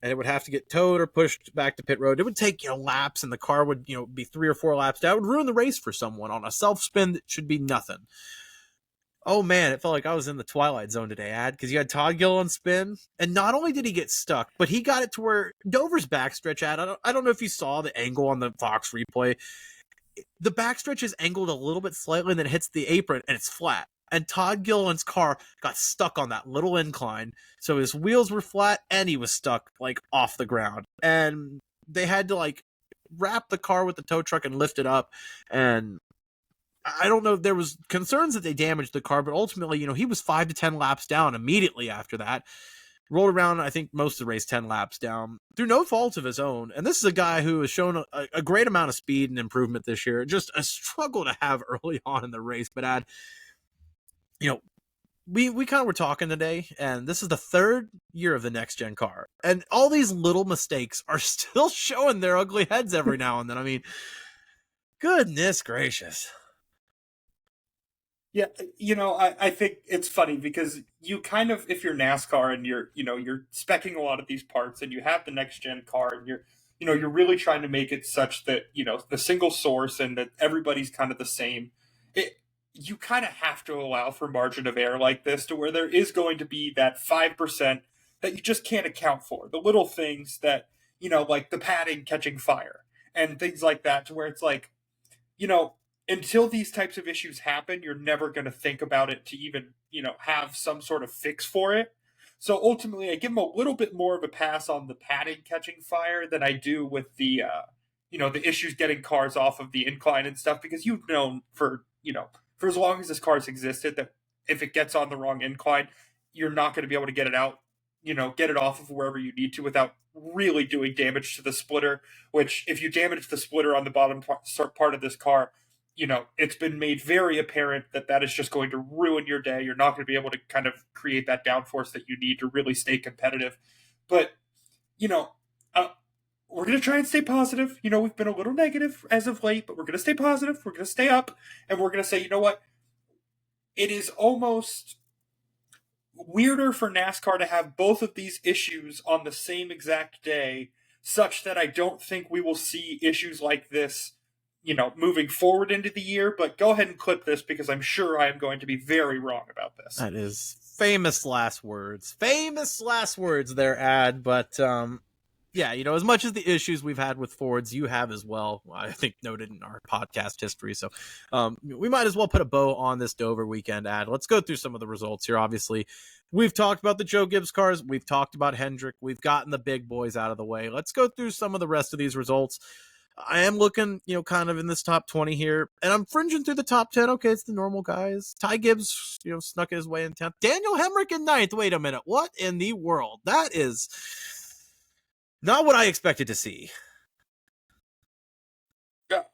Speaker 2: And it would have to get towed or pushed back to pit road. It would take, laps, and the car would, be 3 or 4 laps down. It would ruin the race for someone on a self-spin that should be nothing. Oh, man, it felt like I was in the Twilight Zone today, because you had Todd Gilliland spin, and not only did he get stuck, but he got it to where Dover's backstretch I don't know if you saw the angle on the Fox replay. The backstretch is angled a little bit slightly, and then hits the apron, and it's flat. And Todd Gilliland's car got stuck on that little incline. So his wheels were flat and he was stuck off the ground. And they had to wrap the car with the tow truck and lift it up. And I don't know, there was concerns that they damaged the car, but ultimately, he was 5 to 10 laps down immediately after that. Rolled around, I think, most of the race 10 laps down through no fault of his own. And this is a guy who has shown a great amount of speed and improvement this year. Just a struggle to have early on in the race. But we kind of were talking today, and this is the 3rd year of the next-gen car. And all these little mistakes are still showing their ugly heads every now and then. I mean, goodness gracious.
Speaker 1: Yeah, I think it's funny because you kind of, if you're NASCAR and you're speccing a lot of these parts and you have the next-gen car and you're really trying to make it such that, the single source and that everybody's kind of the same, you kind of have to allow for margin of error like this, to where there is going to be that 5% that you just can't account for. The little things that, like the padding catching fire and things like that, to where it's like, until these types of issues happen, you're never going to think about it to even, have some sort of fix for it. So ultimately, I give them a little bit more of a pass on the padding catching fire than I do with the, the issues getting cars off of the incline and stuff, because you've known for as long as this car's existed, that if it gets on the wrong incline, you're not going to be able to get it out, get it off of wherever you need to without really doing damage to the splitter, which if you damage the splitter on the bottom part of this car, it's been made very apparent that is just going to ruin your day. You're not going to be able to kind of create that downforce that you need to really stay competitive. But, we're going to try and stay positive. You know, we've been a little negative as of late, but we're going to stay positive. We're going to stay up, and we're going to say, you know what? It is almost weirder for NASCAR to have both of these issues on the same exact day, such that I don't think we will see issues like this, you know, moving forward into the year. But go ahead and clip this, because I'm sure I am going to be very wrong about this.
Speaker 2: That is famous last words. Famous last words there, Ad. But yeah, you know, as much as the issues we've had with Fords, you have as well, I think noted in our podcast history. So we might as well put a bow on this Dover weekend, Ad. Let's go through some of the results here. Obviously, we've talked about the Joe Gibbs cars. We've talked about Hendrick. We've gotten the big boys out of the way. Let's go through some of the rest of these results. I am looking, you know, kind of in this top 20 here, and I'm fringing through the top 10. Okay, it's the normal guys. Ty Gibbs, you know, snuck his way in 10th. Daniel Hemrick in 9th. Wait a minute. What in the world? That is not what I expected to see.
Speaker 1: Yeah.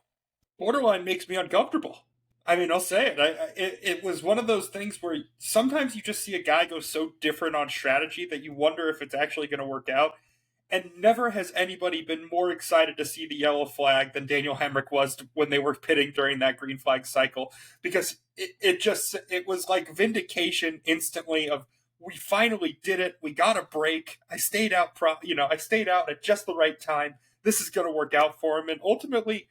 Speaker 1: Borderline makes me uncomfortable. I mean, I'll say it. It was one of those things where sometimes you just see a guy go so different on strategy that you wonder if it's actually going to work out. And never has anybody been more excited to see the yellow flag than Daniel Hemrick was when they were pitting during that green flag cycle, because it was like vindication instantly of, we finally did it. We got a break. I stayed out at just the right time. This is going to work out for him. And ultimately,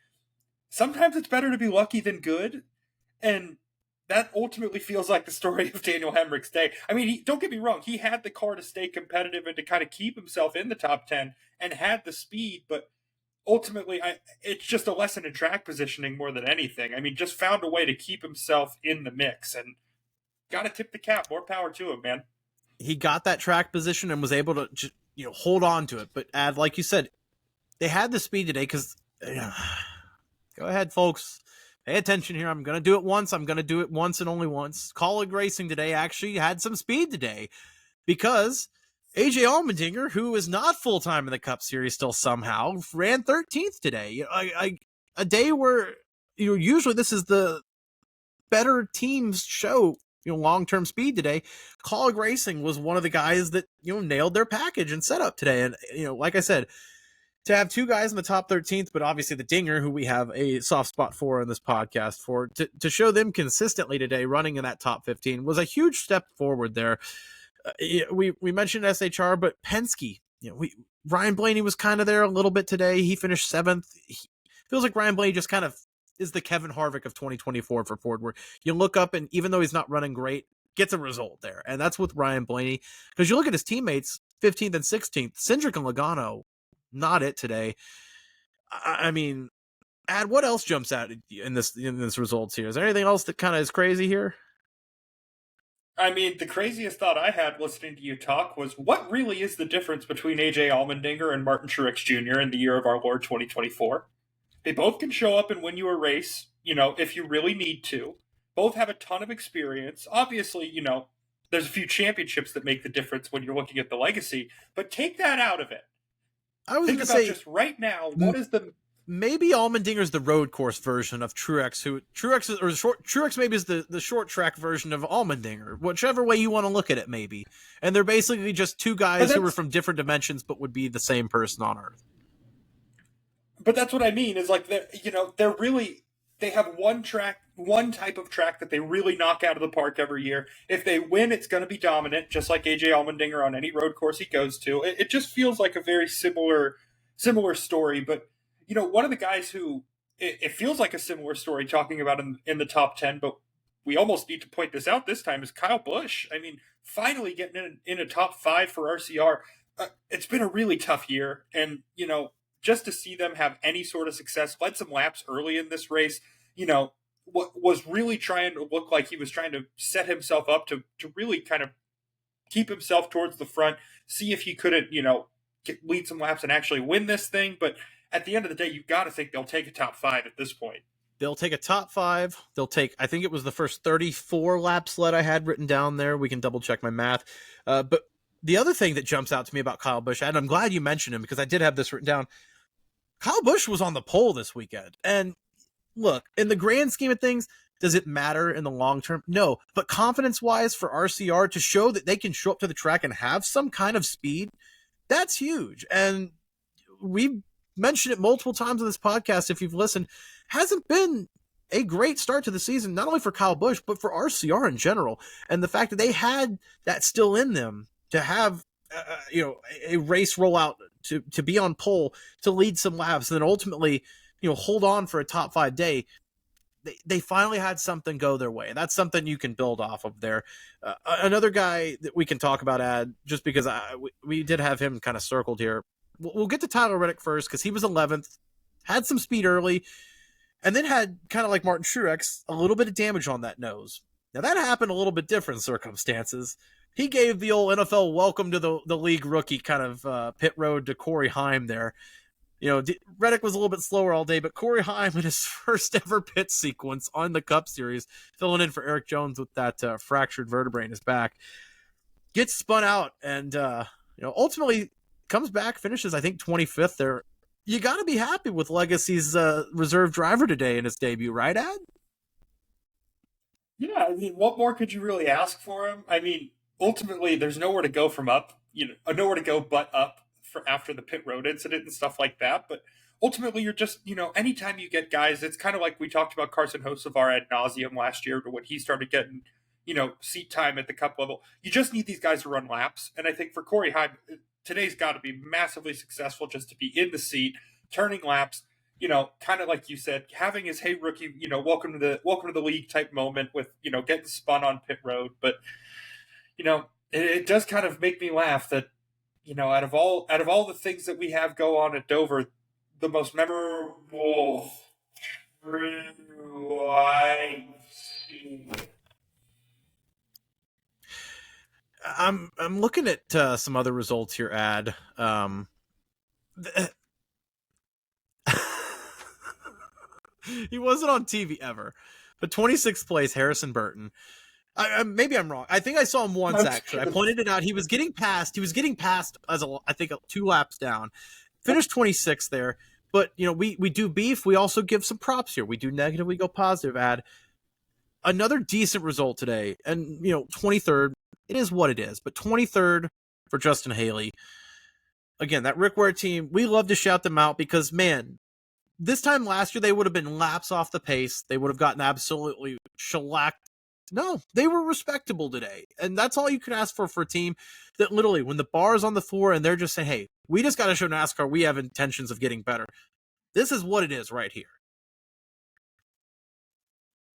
Speaker 1: sometimes it's better to be lucky than good. And that ultimately feels like the story of Daniel Hemrick's day. I mean, don't get me wrong. He had the car to stay competitive and to kind of keep himself in the top 10 and had the speed. But ultimately, it's just a lesson in track positioning more than anything. I mean, just found a way to keep himself in the mix. And got to tip the cap. More power to him, man.
Speaker 2: He got that track position and was able to just, you know, hold on to it. But Ad, like you said, they had the speed today because, go ahead, folks. Pay attention here. I'm going to do it once. I'm going to do it once and only once. Colleague Racing today actually had some speed today because AJ Allmendinger, who is not full-time in the Cup Series still somehow, ran 13th today. A day where, you know, usually this is the better teams show, you know, long-term speed today. Colleague Racing was one of the guys that, you know, nailed their package and setup today. And, you know, like I said, to have two guys in the top 13th, but obviously the Dinger, who we have a soft spot for in this podcast, for to show them consistently today running in that top 15 was a huge step forward there. We mentioned SHR, but Penske, you know, Ryan Blaney was kind of there a little bit today. He finished 7th. Feels like Ryan Blaney just kind of is the Kevin Harvick of 2024 for Ford, where you look up and even though he's not running great, gets a result there. And that's with Ryan Blaney, because you look at his teammates, 15th and 16th, Cindric and Logano, not it today. I mean, Ad, what else jumps out in this results here? Is there anything else that kind of is crazy here?
Speaker 1: I mean, the craziest thought I had listening to you talk was, what really is the difference between AJ Allmendinger and Martin Truex Jr. in the year of our Lord 2024? They both can show up and win you a race, you know, if you really need to. Both have a ton of experience. Obviously, you know, there's a few championships that make the difference when you're looking at the legacy, but take that out of it.
Speaker 2: I was
Speaker 1: Think
Speaker 2: going to
Speaker 1: about
Speaker 2: say,
Speaker 1: just right now, what is the...
Speaker 2: Maybe Allmendinger's the road course version of Truex, Truex maybe is the short track version of Allmendinger, whichever way you want to look at it, maybe. And they're basically just two guys who were from different dimensions, but would be the same person on Earth.
Speaker 1: But that's what I mean, is like, they have one type of track that they really knock out of the park every year. If they win, it's going to be dominant, just like AJ Allmendinger on any road course he goes to. It just feels like a very similar story. But, you know, one of the guys who it feels like a similar story talking about in the top 10, but we almost need to point this out this time, is Kyle Busch. I mean, finally getting in a top 5 for RCR. It's been a really tough year. And, you know, just to see them have any sort of success, led some laps early in this race, you know, was really trying to look like he was trying to set himself up to really kind of keep himself towards the front, see if he couldn't, you know, lead some laps and actually win this thing. But at the end of the day, you've got to think they'll take a top 5 at this point.
Speaker 2: They'll take a top 5. They'll take, I think it was the first 34 laps led I had written down there. We can double check my math. But the other thing that jumps out to me about Kyle Busch, and I'm glad you mentioned him because I did have this written down. Kyle Busch was on the pole this weekend. And look, in the grand scheme of things, does it matter in the long term? No. But confidence-wise for RCR to show that they can show up to the track and have some kind of speed, that's huge. And we've mentioned it multiple times on this podcast if you've listened, hasn't been a great start to the season, not only for Kyle Busch, but for RCR in general. And the fact that they had that still in them to have, a race rollout to be on pole, to lead some laps, and then ultimately, hold on for a top 5 day. They finally had something go their way. That's something you can build off of there. Another guy that we can talk about, just because we did have him kind of circled here. We'll get to Tyler Reddick first because he was 11th, had some speed early, and then had, kind of like Martin Truex, a little bit of damage on that nose. Now, that happened a little bit different circumstances. He gave the old NFL welcome to the league rookie kind of pit road to Corey Heim there. Reddick was a little bit slower all day, but Corey Heim in his first ever pit sequence on the Cup Series, filling in for Eric Jones with that fractured vertebrae in his back, gets spun out and, ultimately comes back, finishes, I think, 25th there. You got to be happy with Legacy's reserve driver today in his debut, right, Ad?
Speaker 1: Yeah, I mean, what more could you really ask for him? I mean, ultimately, there's nowhere to go from up, nowhere to go but up for after the pit road incident and stuff like that. But ultimately, you're just, anytime you get guys, it's kind of like we talked about Carson Hocevar ad nauseum last year when he started getting, seat time at the Cup level. You just need these guys to run laps. And I think for Corey Heim, today's got to be massively successful just to be in the seat, turning laps, kind of like you said, having his, hey, rookie, welcome to the league type moment with, getting spun on pit road. But, it does kind of make me laugh that, out of all the things that we have go on at Dover, the most memorable
Speaker 2: I'm looking at some other results here, Ad. He wasn't on TV ever, but 26th place, Harrison Burton. Maybe I'm wrong. I think I saw him once, actually. I pointed it out. He was getting passed as I think 2 laps down. Finished 26th there. But, we do beef. We also give some props here. We do negative, we go positive. Ad another decent result today. And, 23rd, it is what it is. But 23rd for Justin Haley. Again, that Rick Ware team, we love to shout them out because, man, this time last year, they would have been laps off the pace. They would have gotten absolutely shellacked. No, they were respectable today. And that's all you can ask for a team that literally, when the bar is on the floor and they're just saying, hey, we just got to show NASCAR we have intentions of getting better. This is what it is right here.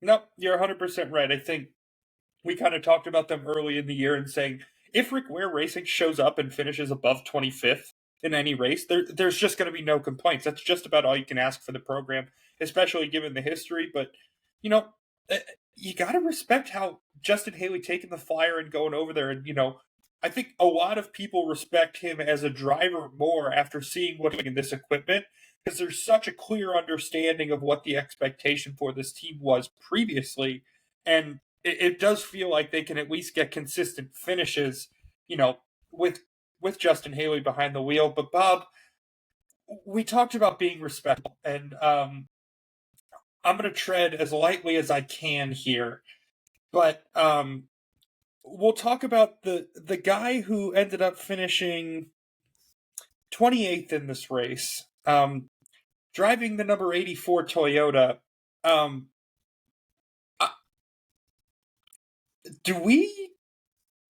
Speaker 1: No, you're 100% right. I think we kind of talked about them early in the year and saying, if Rick Ware Racing shows up and finishes above 25th in any race, there's just going to be no complaints. That's just about all you can ask for the program, especially given the history. But, you got to respect how Justin Haley taking the flyer and going over there. And, I think a lot of people respect him as a driver more after seeing what's in this equipment, because there's such a clear understanding of what the expectation for this team was previously. And it does feel like they can at least get consistent finishes, with Justin Haley behind the wheel. But Bob, we talked about being respectful, and I'm going to tread as lightly as I can here, but we'll talk about the guy who ended up finishing 28th in this race, driving the number 84 Toyota. Do we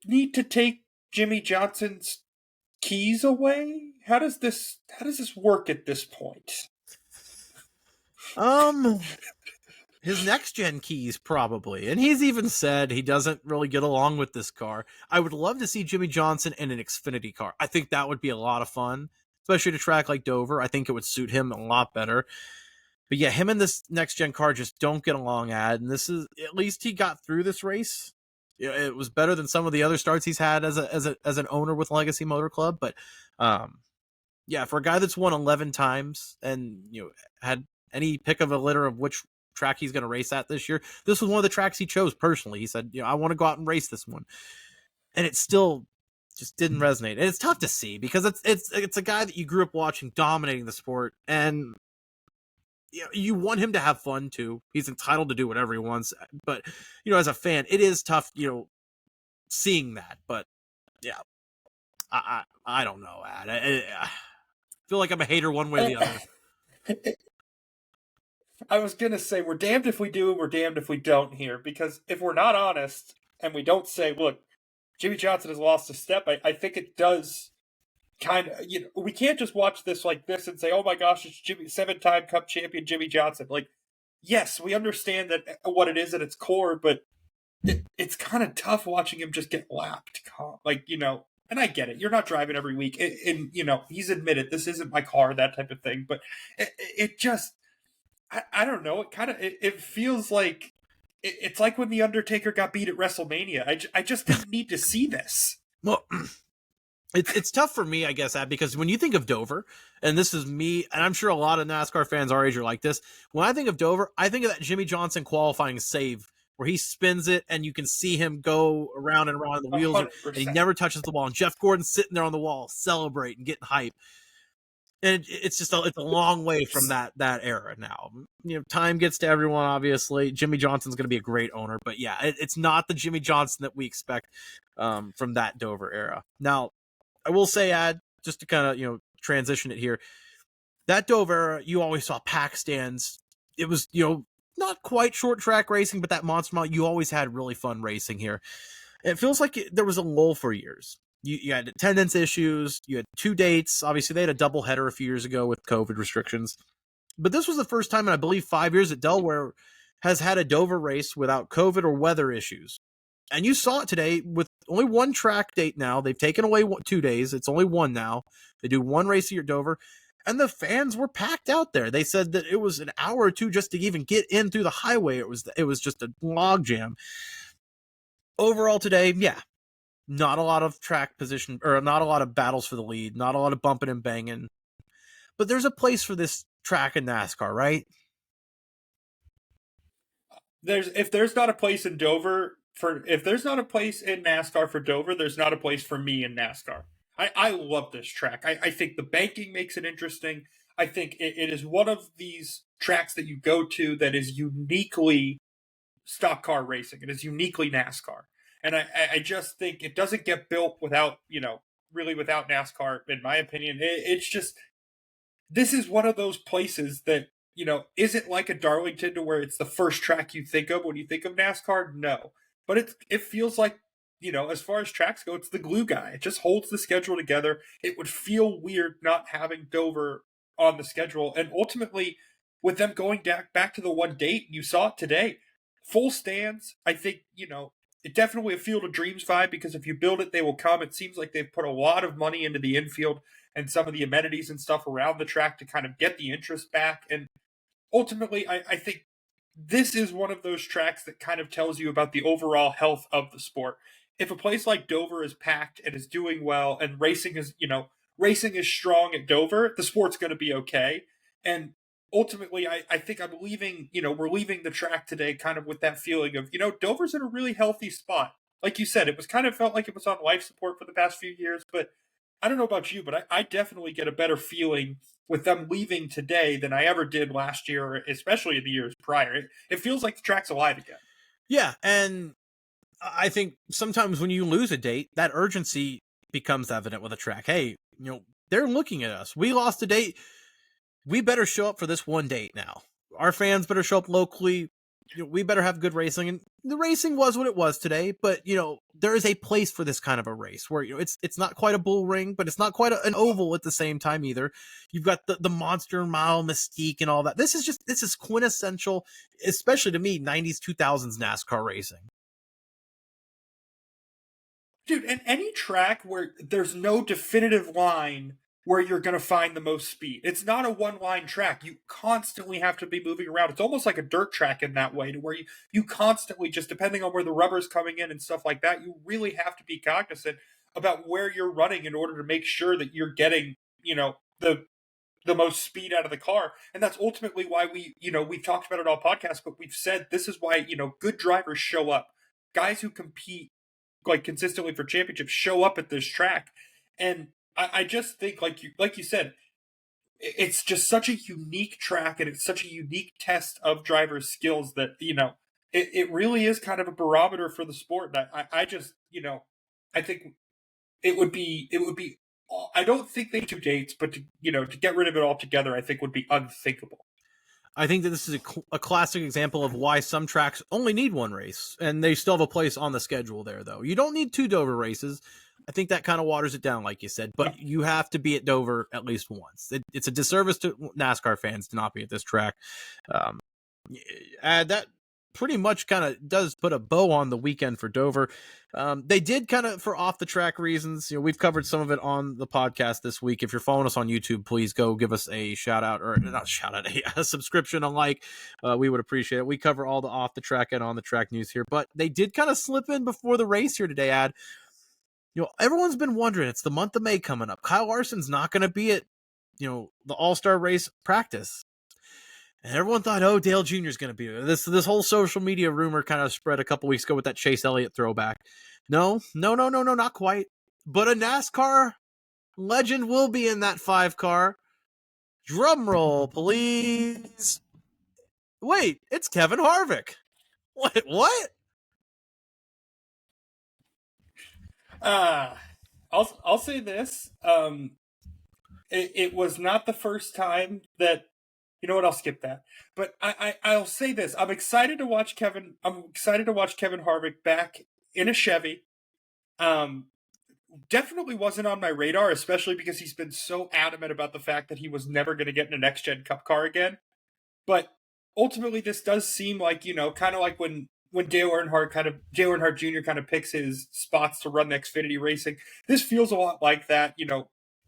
Speaker 1: need to take Jimmie Johnson's keys away? How does this work at this point?
Speaker 2: His next gen keys probably, and he's even said he doesn't really get along with this car. I would love to see Jimmie Johnson in an Xfinity car. I think that would be a lot of fun, especially at a track like Dover. I think it would suit him a lot better. But yeah, him and this next gen car just don't get along, Ad. And this is, at least he got through this race. It was better than some of the other starts he's had as an owner with Legacy Motor Club. But yeah, for a guy that's won 11 times and had any pick of a litter of which track he's going to race at this year, this was one of the tracks he chose personally. He said, I want to go out and race this one, and it still just didn't resonate. And it's tough to see because it's a guy that you grew up watching dominating the sport, and you want him to have fun too. He's entitled to do whatever he wants, but as a fan, it is tough, seeing that. But yeah, I don't know, Ad. feel like I'm a hater one way or the other.
Speaker 1: I was going to say, we're damned if we do and we're damned if we don't here, because if we're not honest and we don't say, look, Jimmie Johnson has lost a step, I think it does kind of, we can't just watch this like this and say, oh my gosh, it's Jimmie, 7-time Cup champion Jimmie Johnson. Like, yes, we understand that what it is at its core, but it's kind of tough watching him just get lapped. Like, and I get it. You're not driving every week. And, he's admitted, this isn't my car, that type of thing. But it just, I don't know. It kind of, it feels like, it's like when The Undertaker got beat at WrestleMania. I just didn't need to see this.
Speaker 2: Well, it's tough for me, I guess, because when you think of Dover, and this is me, and I'm sure a lot of NASCAR fans our age are like this, when I think of Dover, I think of that Jimmie Johnson qualifying save where he spins it and you can see him go around and around, the wheels and he never touches the wall. And Jeff Gordon's sitting there on the wall, celebrating, getting hype. And it's just it's a long way from that era now. Time gets to everyone, obviously. Jimmie Johnson's going to be a great owner, but yeah, it's not the Jimmie Johnson that we expect from that Dover era. Now, I will say, just to kind of, transition it here, that Dover era, you always saw pack stands. It was, not quite short track racing, but that monster mile, you always had really fun racing here. It feels like there was a lull for years. You had attendance issues. You had 2 dates. Obviously, they had a doubleheader a few years ago with COVID restrictions. But this was the first time in, I believe, 5 years that Delaware has had a Dover race without COVID or weather issues. And you saw it today with only 1 track date now. They've taken away 2 days. It's only 1 now. They do 1 race a year at Dover. And the fans were packed out there. They said that it was an hour or 2 just to even get in through the highway. It was just a log jam. Overall today, yeah, not a lot of track position, or not a lot of battles for the lead, not a lot of bumping and banging. But there's a place for this track in NASCAR, right?
Speaker 1: If there's not a place in Dover if there's not a place in NASCAR for Dover, there's not a place for me in NASCAR. I love this track. I think the banking makes it interesting. I think it is one of these tracks that you go to that is uniquely stock car racing. It is uniquely NASCAR. And I just think it doesn't get built without, really without NASCAR, in my opinion. It's just, this is one of those places that, isn't like a Darlington to where it's the first track you think of when you think of NASCAR. No. But it feels like, as far as tracks go, it's the glue guy. It just holds the schedule together. It would feel weird not having Dover on the schedule. And ultimately, with them going back to the 1 date, you saw it today. Full stands, I think, it definitely a Field of Dreams vibe, because if you build it, they will come. It seems like they've put a lot of money into the infield and some of the amenities and stuff around the track to kind of get the interest back. And ultimately, I think this is one of those tracks that kind of tells you about the overall health of the sport. If a place like Dover is packed and is doing well, and racing is strong at Dover, the sport's going to be okay. And ultimately, I think I'm leaving, we're leaving the track today kind of with that feeling of, Dover's in a really healthy spot. Like you said, it was kind of felt like it was on life support for the past few years, but I don't know about you, but I definitely get a better feeling with them leaving today than I ever did last year, especially in the years prior. It feels like the track's alive again.
Speaker 2: Yeah, and I think sometimes when you lose a date, that urgency becomes evident with a track. Hey, they're looking at us. We lost a date. We better show up for this 1 date now. Our fans better show up locally. We better have good racing. And the racing was what it was today, but there is a place for this kind of a race where it's not quite a bull ring, but it's not quite an oval at the same time either. You've got the monster mile mystique and all that. This is quintessential, especially to me, 90s, 2000s NASCAR racing.
Speaker 1: Dude, and any track where there's no definitive line where you're going to find the most speed. It's not a one-line track. You constantly have to be moving around. It's almost like a dirt track in that way, to where you constantly, just depending on where the rubber's coming in and stuff like that, you really have to be cognizant about where you're running in order to make sure that you're getting, the most speed out of the car. And that's ultimately why we've talked about it all podcasts, but we've said this is why, good drivers show up. Guys who compete like consistently for championships show up at this track. And I just think, like you said, it's just such a unique track, and it's such a unique test of drivers' skills that, it really is kind of a barometer for the sport. And I just, I think it would be I don't think they need 2 dates, but to get rid of it altogether, I think would be unthinkable.
Speaker 2: I think that this is a classic example of why some tracks only need one race, and they still have a place on the schedule there, though. You don't need 2 Dover races. I think that kind of waters it down, like you said, but you have to be at Dover at least once. It's a disservice to NASCAR fans to not be at this track. That pretty much kind of does put a bow on the weekend for Dover. They did kind of, for off the track reasons, we've covered some of it on the podcast this week. If you're following us on YouTube, please go give us a shout out, or not shout out, a subscription, a like. We would appreciate it. We cover all the off the track and on the track news here, but they did kind of slip in before the race here today. Everyone's been wondering, it's the month of May coming up. Kyle Larson's not going to be at, the All-Star race practice. And everyone thought, Dale Jr. is going to be there. This whole social media rumor kind of spread a couple weeks ago with that Chase Elliott throwback. No, not quite. But a NASCAR legend will be in that 5 car. Drum roll, please. Wait, it's Kevin Harvick. What?
Speaker 1: I'll say this. It was not the first time that. You know what? I'll skip that. But I'll say this. I'm excited to watch Kevin Harvick back in a Chevy. Definitely wasn't on my radar, especially because he's been so adamant about the fact that he was never going to get in a next gen Cup car again. But ultimately, this does seem like, kind of like when Dale Earnhardt Jr. kind of picks his spots to run the Xfinity Racing. This feels a lot like that.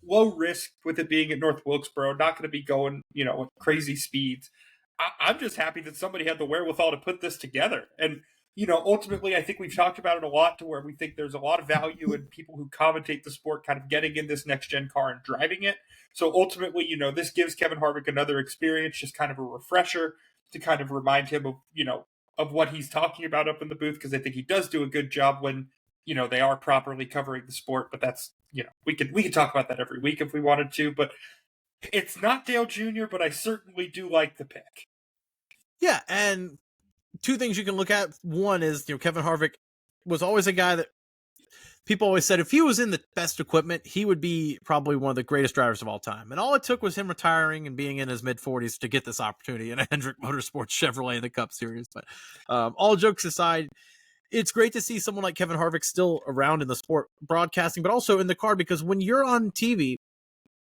Speaker 1: Low risk with it being at North Wilkesboro, not going to be going, at crazy speeds. I'm just happy that somebody had the wherewithal to put this together. And, ultimately, I think we've talked about it a lot to where we think there's a lot of value in people who commentate the sport kind of getting in this next-gen car and driving it. So ultimately, this gives Kevin Harvick another experience, just kind of a refresher to kind of remind him of, of what he's talking about up in the booth, because I think he does do a good job when, they are properly covering the sport. But that's, we could talk about that every week if we wanted to, but it's not Dale Jr., but I certainly do like the pick.
Speaker 2: Yeah, and 2 things you can look at. One is, Kevin Harvick was always a guy that people always said if he was in the best equipment, he would be probably one of the greatest drivers of all time. And all it took was him retiring and being in his mid-40s to get this opportunity in a Hendrick Motorsports Chevrolet in the Cup Series. But all jokes aside, it's great to see someone like Kevin Harvick still around in the sport broadcasting, but also in the car, because when you're on TV,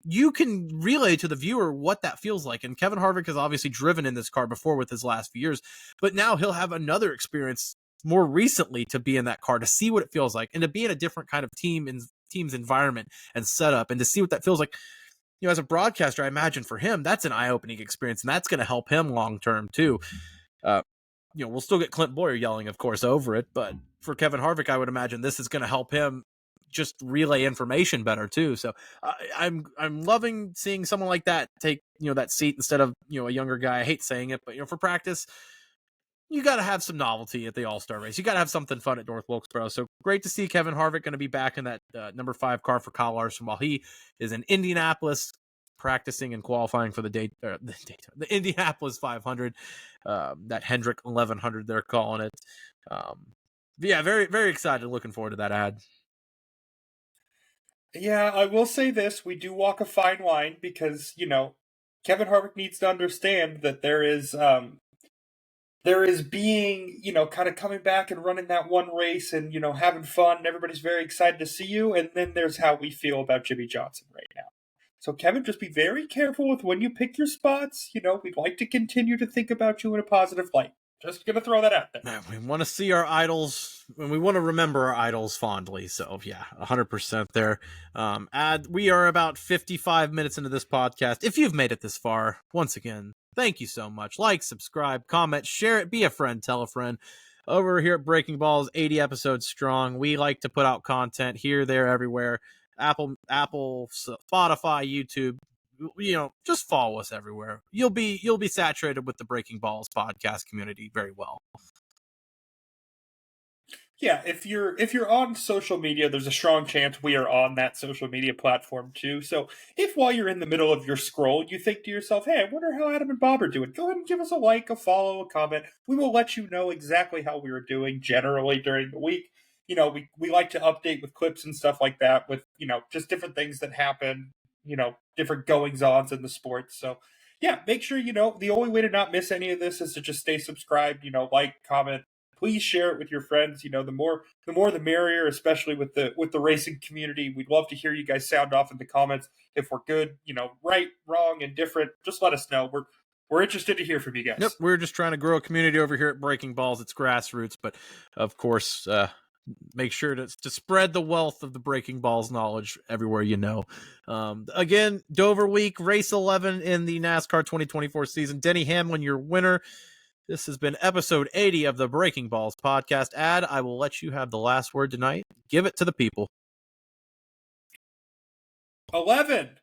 Speaker 2: you can relay to the viewer what that feels like. And Kevin Harvick has obviously driven in this car before with his last few years, but now he'll have another experience more recently to be in that car, to see what it feels like, and to be in a different kind of team's environment and setup, and to see what that feels like. As a broadcaster, I imagine for him, that's an eye-opening experience, and that's going to help him long-term too. We'll still get Clint Boyer yelling, of course, over it, but for Kevin Harvick, I would imagine this is going to help him just relay information better too. So I'm loving seeing someone like that take, that seat instead of, a younger guy. I hate saying it, but for practice, you got to have some novelty at the All-Star race. You got to have something fun at North Wilkesboro. So great to see Kevin Harvick going to be back in that number 5 car for Kyle Larson while he is in Indianapolis practicing and qualifying for the Indianapolis 500, that Hendrick 1100 they're calling it. Yeah, very, very excited. Looking forward to that ad.
Speaker 1: Yeah, I will say this. We do walk a fine line because, Kevin Harvick needs to understand that there is being, kind of coming back and running that one race and, having fun, and everybody's very excited to see you. And then there's how we feel about Jimmie Johnson right now. So, Kevin, just be very careful with when you pick your spots. We'd like to continue to think about you in a positive light. Just going to throw that out there.
Speaker 2: Man, we want to see our idols, and we want to remember our idols fondly. So, yeah, 100% there. We are about 55 minutes into this podcast. If you've made it this far, once again, thank you so much. Like, subscribe, comment, share it, be a friend, tell a friend. Over here at Breaking Balls, 80 episodes strong. We like to put out content here, there, everywhere. Apple, Spotify, YouTube. Just follow us everywhere. You'll be saturated with the Breaking Balls podcast community very well.
Speaker 1: Yeah, if you're on social media, there's a strong chance we are on that social media platform too. So if while you're in the middle of your scroll, you think to yourself, hey, I wonder how Adam and Bob are doing, go ahead and give us a like, a follow, a comment. We will let you know exactly how we are doing generally during the week. we like to update with clips and stuff like that with, just different things that happen, different goings-ons in the sport. So, yeah, make sure, the only way to not miss any of this is to just stay subscribed, like, comment. Please share it with your friends. The more the merrier, especially with the racing community. We'd love to hear you guys sound off in the comments. If we're good, right, wrong, and different, just let us know. We're interested to hear from you guys.
Speaker 2: Yep, we're just trying to grow a community over here at Breaking Balls. It's grassroots, but of course, make sure to spread the wealth of the Breaking Balls knowledge everywhere you know. Again, Dover Week, race 11 in the NASCAR 2024 season. Denny Hamlin, your winner. This has been episode 80 of the Breaking Balls podcast. Ad, I will let you have the last word tonight. Give it to the people.
Speaker 1: 11.